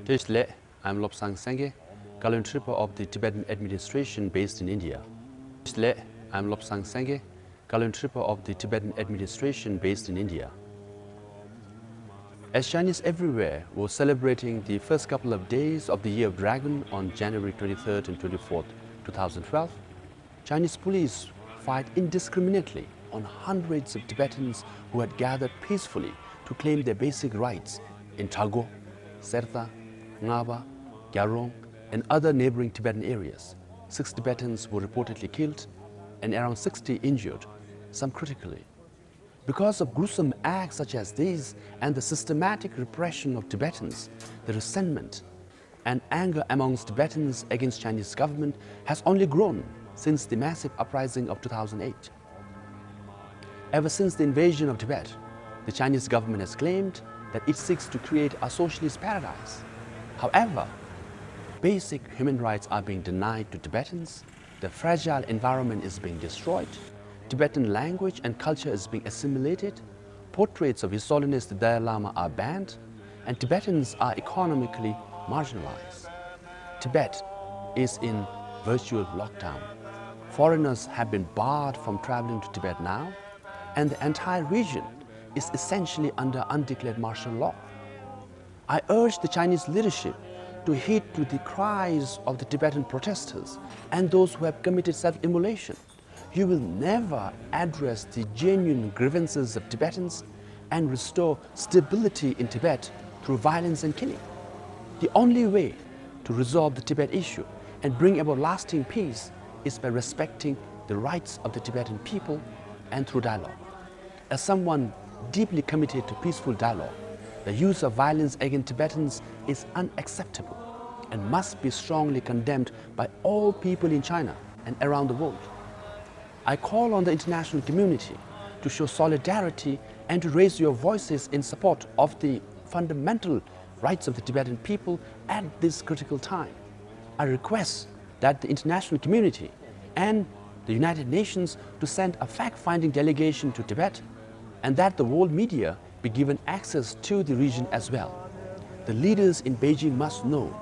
Desde, I'm Lobsang Sangye, Kalun Tripper of the Tibetan administration based in India. Desde, I'm Lobsang Sangye, Kalun Tripper of the Tibetan administration based in India. As Chinese everywhere were celebrating the first couple of days of the Year of Dragon on January 23rd and 24th, 2012, Chinese police fired indiscriminately on hundreds of Tibetans who had gathered peacefully to claim their basic rights in Thago, Serta, Ngaba, Gyalrong, and other neighboring Tibetan areas. 6 Tibetans were reportedly killed and around 60 injured, some critically. Because of gruesome acts such as these and the systematic repression of Tibetans, the resentment and anger amongst Tibetans against Chinese government has only grown since the massive uprising of 2008. Ever since the invasion of Tibet, the Chinese government has claimed that it seeks to create a socialist paradise. However, basic human rights are being denied to Tibetans, the fragile environment is being destroyed, Tibetan language and culture is being assimilated, portraits of His Holiness the Dalai Lama are banned, and Tibetans are economically marginalized. Tibet is in virtual lockdown. Foreigners have been barred from traveling to Tibet now, and the entire region is essentially under undeclared martial law. I urge the Chinese leadership to heed to the cries of the Tibetan protesters and those who have committed self-immolation. You will never address the genuine grievances of Tibetans and restore stability in Tibet through violence and killing. The only way to resolve the Tibet issue and bring about lasting peace is by respecting the rights of the Tibetan people and through dialogue. As someone deeply committed to peaceful dialogue, the use of violence against Tibetans is unacceptable and must be strongly condemned by all people in China and around the world. I call on the international community to show solidarity and to raise your voices in support of the fundamental rights of the Tibetan people at this critical time. I request that the international community and the United Nations to send a fact-finding delegation to Tibet and that the world media be given access to the region as well. The leaders in Beijing must know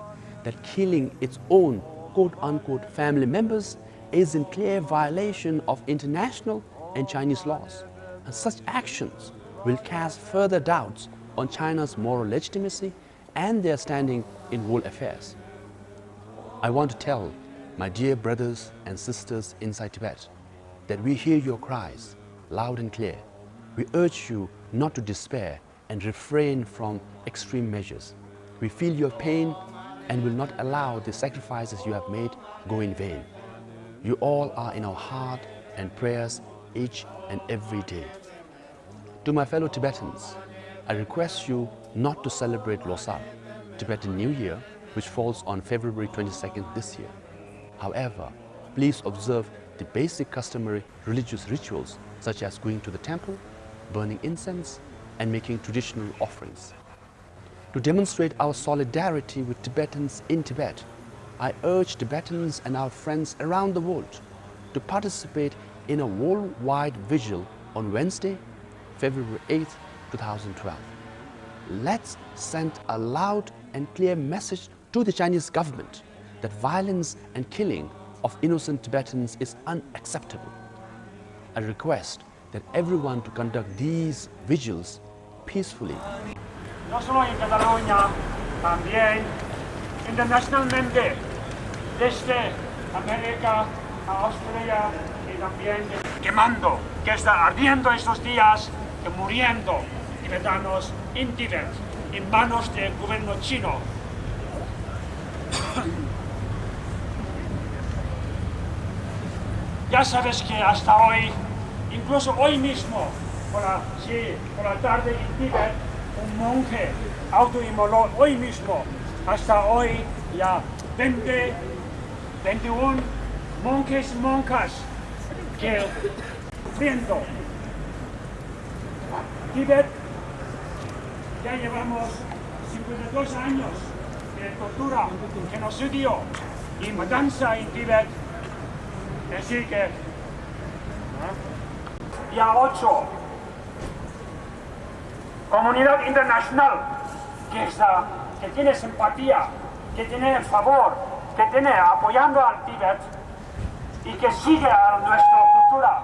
that killing its own quote-unquote family members is in clear violation of international and Chinese laws. And such actions will cast further doubts on China's moral legitimacy and their standing in world affairs. I want to tell my dear brothers and sisters inside Tibet that we hear your cries loud and clear. We urge you not to despair and refrain from extreme measures. We feel your pain and will not allow the sacrifices you have made go in vain. You all are in our heart and prayers each and every day. To my fellow Tibetans, I request you not to celebrate Losar, Tibetan New Year, which falls on February 22nd this year. However, please observe the basic customary religious rituals such as going to the temple, burning incense, and making traditional offerings. To demonstrate our solidarity with Tibetans in Tibet, I urge Tibetans and our friends around the world to participate in a worldwide vigil on Wednesday, February 8th, 2012. Let's send a loud and clear message to the Chinese government that violence and killing of innocent Tibetans is unacceptable. I request that everyone to conduct these vigils peacefully. No solo en Cataluña, también internacionalmente, desde América a Australia y también quemando, que está ardiendo estos días, que muriendo tibetanos en Tibet, en manos del gobierno chino. Ya sabes que hasta hoy, incluso hoy mismo, por la tarde en Tibet, un monje autoinmoló hoy mismo. Hasta hoy ya 21 monjes y monjas que viendo Tibet. Ya llevamos 52 años de tortura, genocidio y matanza en Tibet. Así que ya 8. Comunidad internacional que tiene simpatía, que tiene favor, que tiene apoyando al Tibet y que sigue a nuestra cultura.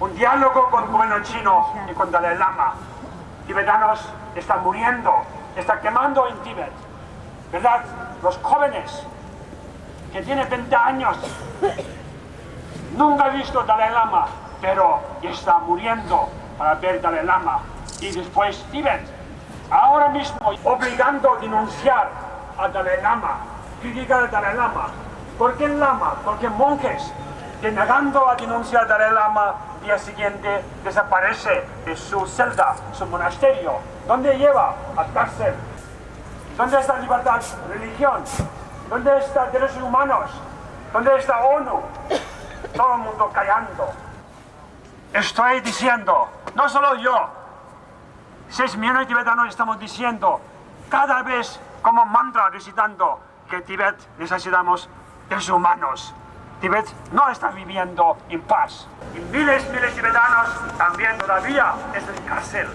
Un diálogo con el gobierno chino y con Dalai Lama. Tibetanos están muriendo, están quemando en Tibet. ¿Verdad? Los jóvenes que tienen 20 años nunca han visto Dalai Lama, pero están muriendo para ver Dalai Lama. Y después Tibet, ahora mismo obligando a denunciar a Dalai Lama, criticar a Dalai Lama. ¿Por qué el Lama? Porque monjes, denegando a denunciar a Dalai Lama, día siguiente desaparece de su celda, su monasterio. ¿Dónde lleva? A cárcel. ¿Dónde está libertad de religión? ¿Dónde está derechos humanos? ¿Dónde está ONU? Todo el mundo callando. Estoy diciendo, no solo yo, 6 millones de tibetanos estamos diciendo, cada vez como mantra recitando que Tibet necesitamos derechos humanos. Tibet no está viviendo en paz. Y miles de tibetanos también todavía están en cárcel.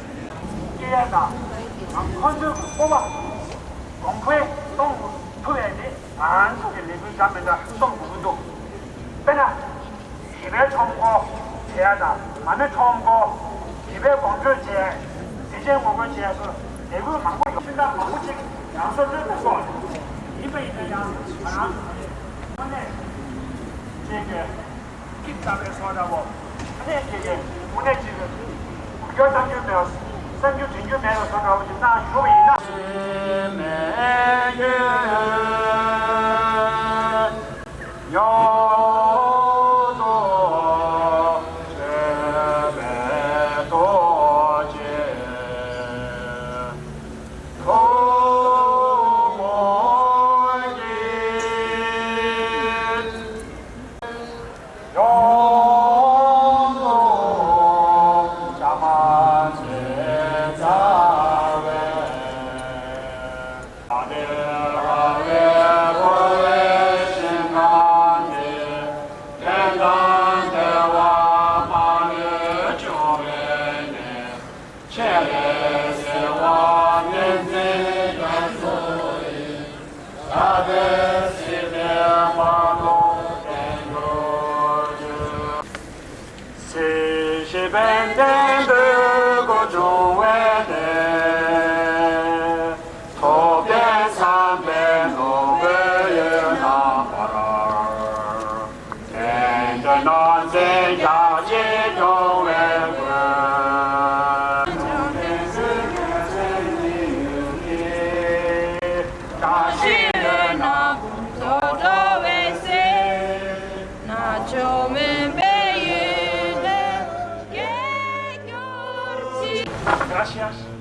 Gracias.